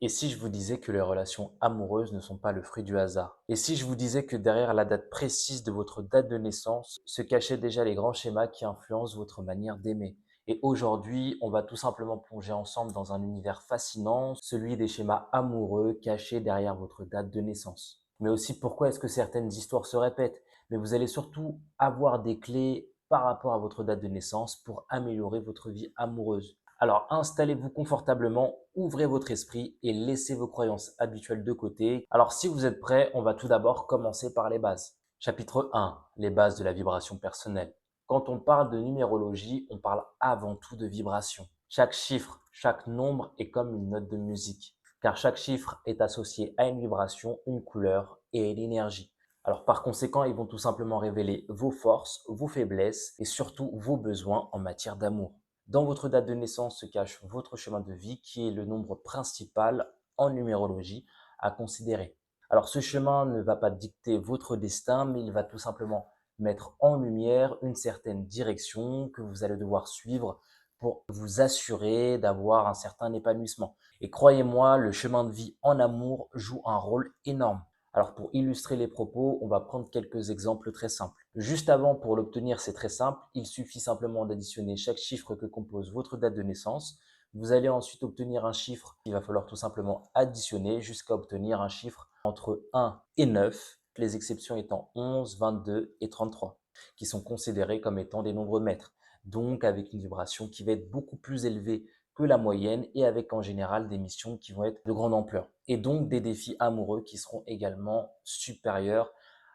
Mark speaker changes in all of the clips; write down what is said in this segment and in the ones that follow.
Speaker 1: Et si je vous disais que les relations amoureuses ne sont pas le fruit du hasard? Et si je vous disais que derrière la date précise de votre date de naissance se cachaient déjà les grands schémas qui influencent votre manière d'aimer? Et aujourd'hui, on va tout simplement plonger ensemble dans un univers fascinant, celui des schémas amoureux cachés derrière votre date de naissance. Mais aussi pourquoi est-ce que certaines histoires se répètent? Mais vous allez surtout avoir des clés par rapport à votre date de naissance pour améliorer votre vie amoureuse. Alors installez-vous confortablement, ouvrez votre esprit et laissez vos croyances habituelles de côté. Alors si vous êtes prêts, on va tout d'abord commencer par les bases. Chapitre 1, les bases de la vibration personnelle. Quand on parle de numérologie, on parle avant tout de vibration. Chaque chiffre, chaque nombre est comme une note de musique, car chaque chiffre est associé à une vibration, une couleur et une énergie. Alors par conséquent, ils vont tout simplement révéler vos forces, vos faiblesses et surtout vos besoins en matière d'amour. Dans votre date de naissance se cache votre chemin de vie qui est le nombre principal en numérologie à considérer. Alors ce chemin ne va pas dicter votre destin, mais il va tout simplement mettre en lumière une certaine direction que vous allez devoir suivre pour vous assurer d'avoir un certain épanouissement. Et croyez-moi, le chemin de vie en amour joue un rôle énorme. Alors pour illustrer les propos, on va prendre quelques exemples très simples. Juste avant, pour l'obtenir, c'est très simple. Il suffit simplement d'additionner chaque chiffre que compose votre date de naissance. Vous allez ensuite obtenir un chiffre qu'il va falloir tout simplement additionner jusqu'à obtenir un chiffre entre 1 et 9, les exceptions étant 11, 22 et 33, qui sont considérés comme étant des nombres maîtres, donc avec une vibration qui va être beaucoup plus élevée que la moyenne et avec en général des missions qui vont être de grande ampleur et donc des défis amoureux qui seront également supérieurs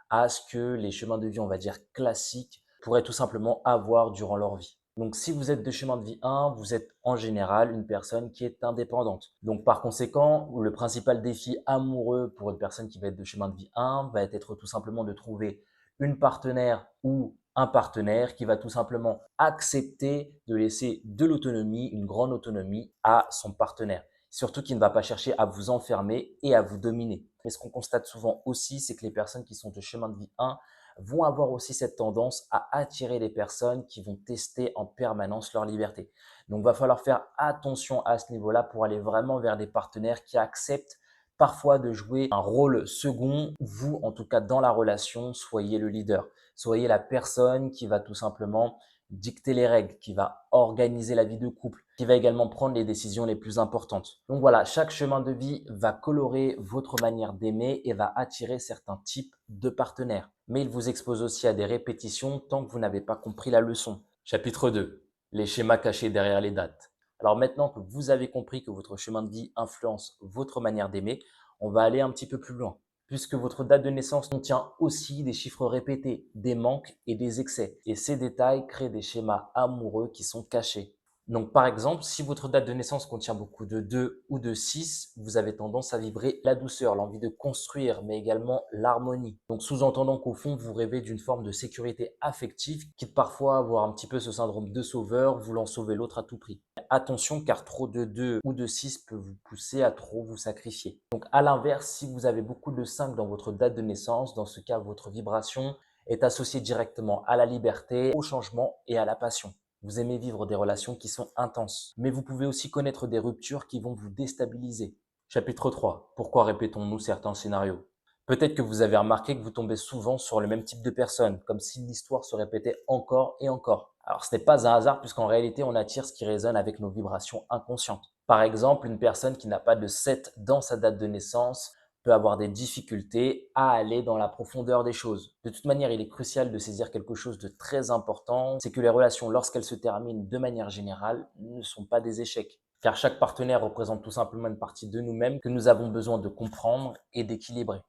Speaker 1: à ce que les chemins de vie, on va dire classiques, pourraient tout simplement avoir durant leur vie. Donc si vous êtes de chemin de vie 1, vous êtes en général une personne qui est indépendante. Donc par conséquent, le principal défi amoureux pour une personne qui va être de chemin de vie 1 va être tout simplement de trouver une partenaire ou un partenaire qui va tout simplement accepter de laisser de l'autonomie, une grande autonomie à son partenaire. Surtout qui ne va pas chercher à vous enfermer et à vous dominer. Mais ce qu'on constate souvent aussi, c'est que les personnes qui sont de chemin de vie 1 vont avoir aussi cette tendance à attirer les personnes qui vont tester en permanence leur liberté. Donc, il va falloir faire attention à ce niveau-là pour aller vraiment vers des partenaires qui acceptent parfois de jouer un rôle second. Vous, en tout cas dans la relation, soyez le leader. Soyez la personne qui va tout simplement dicter les règles, qui va organiser la vie de couple, qui va également prendre les décisions les plus importantes. Donc voilà, chaque chemin de vie va colorer votre manière d'aimer et va attirer certains types de partenaires. Mais il vous expose aussi à des répétitions tant que vous n'avez pas compris la leçon. Chapitre 2. Les schémas cachés derrière les dates. Alors maintenant que vous avez compris que votre chemin de vie influence votre manière d'aimer, on va aller un petit peu plus loin puisque votre date de naissance contient aussi des chiffres répétés, des manques et des excès. Et ces détails créent des schémas amoureux qui sont cachés. Donc par exemple, si votre date de naissance contient beaucoup de 2 ou de 6, vous avez tendance à vibrer la douceur, l'envie de construire, mais également l'harmonie. Donc sous-entendant qu'au fond, vous rêvez d'une forme de sécurité affective, quitte parfois à avoir un petit peu ce syndrome de sauveur, voulant sauver l'autre à tout prix. Attention car trop de 2 ou de 6 peut vous pousser à trop vous sacrifier. Donc à l'inverse, si vous avez beaucoup de 5 dans votre date de naissance, dans ce cas, votre vibration est associée directement à la liberté, au changement et à la passion. Vous aimez vivre des relations qui sont intenses, mais vous pouvez aussi connaître des ruptures qui vont vous déstabiliser. Chapitre 3. Pourquoi répétons-nous certains scénarios? Peut-être que vous avez remarqué que vous tombez souvent sur le même type de personne, comme si l'histoire se répétait encore et encore. Alors ce n'est pas un hasard puisqu'en réalité on attire ce qui résonne avec nos vibrations inconscientes. Par exemple, une personne qui n'a pas de 7 dans sa date de naissance peut avoir des difficultés à aller dans la profondeur des choses. De toute manière, il est crucial de saisir quelque chose de très important, c'est que les relations, lorsqu'elles se terminent de manière générale, ne sont pas des échecs. Car chaque partenaire représente tout simplement une partie de nous-mêmes que nous avons besoin de comprendre et d'équilibrer.